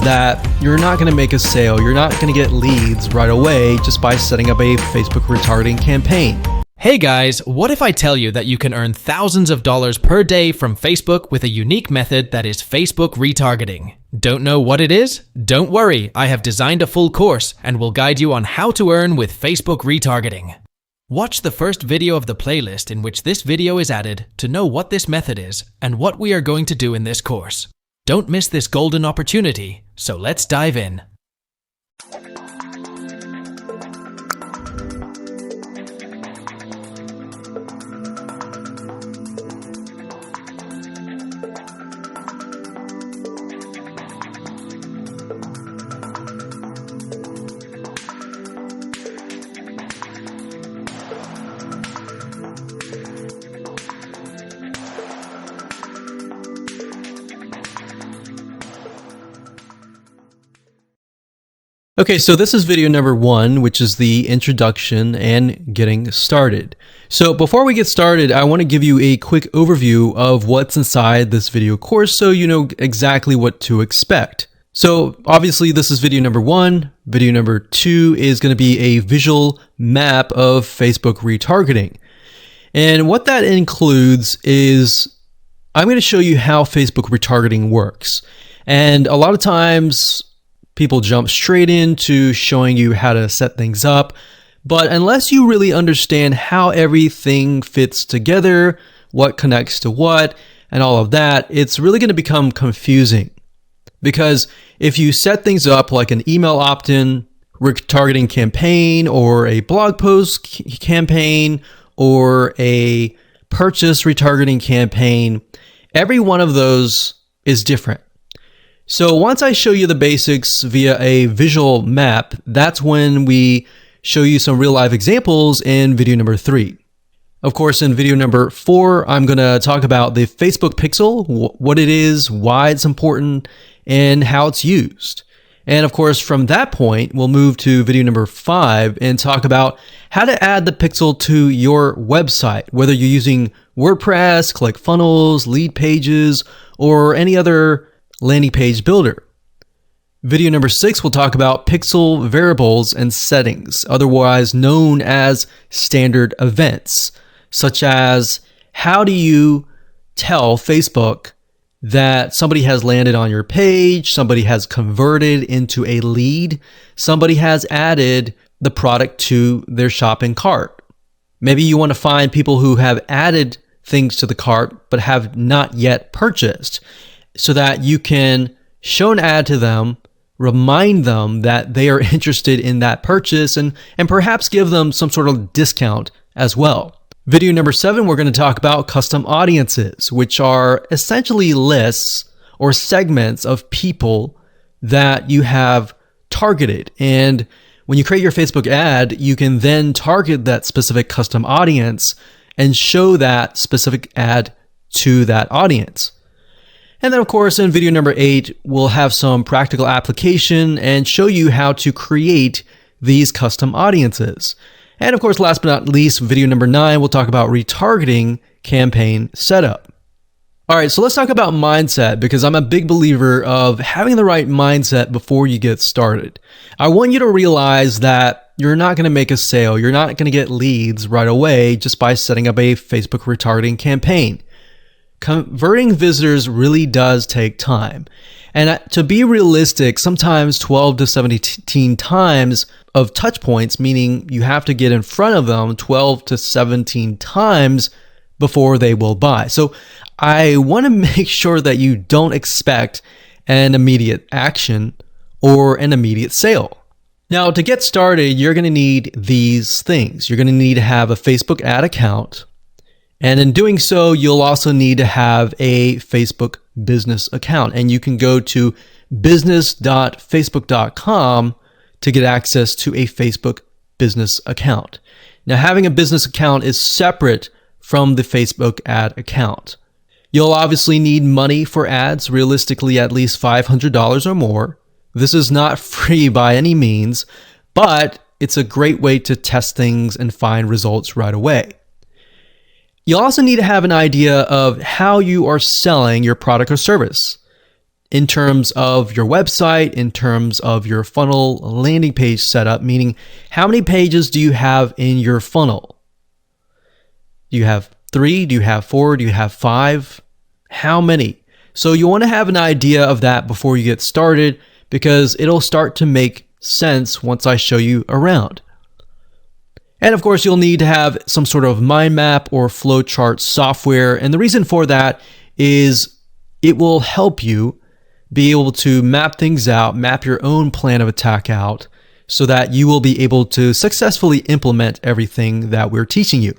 that you're not going to make a sale, you're not going to get leads right away just by setting up a Facebook retargeting campaign. Hey guys, what if I tell you that you can earn thousands of dollars per day from Facebook with a unique method that is Facebook retargeting? Don't know what it is? Don't worry, I have designed a full course and will guide you on how to earn with Facebook retargeting. Watch the first video of the playlist in which this video is added to know what this method is and what we are going to do in this course. Don't miss this golden opportunity, so let's dive in. Okay, so this is video number 1, which is the introduction and getting started. So before we get started, I want to give you a quick overview of what's inside this video course so you know exactly what to expect. So obviously this is video number 1. Video number 2 is going to be a visual map of Facebook retargeting. And what that includes is I'm going to show you how Facebook retargeting works. And a lot of times people jump straight into showing you how to set things up, but unless you really understand how everything fits together, what connects to what, and all of that, it's really going to become confusing. Because if you set things up like an email opt-in retargeting campaign, or a blog post campaign, or a purchase retargeting campaign, every one of those is different. So once I show you the basics via a visual map, that's when we show you some real life examples in video number 3. Of course, in video number 4, I'm going to talk about the Facebook pixel, what it is, why it's important, and how it's used. And of course, from that point, we'll move to video number 5 and talk about how to add the pixel to your website, whether you're using WordPress, ClickFunnels, Lead Pages, or any other landing page builder. Video number 6 will talk about pixel variables and settings, otherwise known as standard events, such as how do you tell Facebook that somebody has landed on your page, somebody has converted into a lead, somebody has added the product to their shopping cart. Maybe you want to find people who have added things to the cart but have not yet purchased, so that you can show an ad to them, remind them that they are interested in that purchase, and perhaps give them some sort of discount as well. Video number 7, we're going to talk about custom audiences, which are essentially lists or segments of people that you have targeted. And when you create your Facebook ad, you can then target that specific custom audience and show that specific ad to that audience. And then of course, in video number 8, we'll have some practical application and show you how to create these custom audiences. And of course, last but not least, video number 9, we'll talk about retargeting campaign setup. All right, so let's talk about mindset, because I'm a big believer of having the right mindset before you get started. I want you to realize that you're not going to make a sale, you're not going to get leads right away just by setting up a Facebook retargeting campaign. Converting visitors really does take time. And to be realistic, sometimes 12 to 17 times of touch points, meaning you have to get in front of them 12 to 17 times before they will buy. So I want to make sure that you don't expect an immediate action or an immediate sale. Now, to get started, you're going to need these things. You're going to need to have a Facebook ad account. And in doing so, you'll also need to have a Facebook business account. And you can go to business.facebook.com to get access to a Facebook business account. Now, having a business account is separate from the Facebook ad account. You'll obviously need money for ads, realistically at least $500 or more. This is not free by any means, but it's a great way to test things and find results right away. You also need to have an idea of how you are selling your product or service. in terms of your website, in terms of your funnel landing page setup, meaning how many pages do you have in your funnel? Do you have 3? Do you have 4? Do you have 5? How many? So you want to have an idea of that before you get started, because it'll start to make sense once I show you around. And of course, you'll need to have some sort of mind map or flowchart software. And the reason for that is it will help you be able to map things out, map your own plan of attack out, so that you will be able to successfully implement everything that we're teaching you.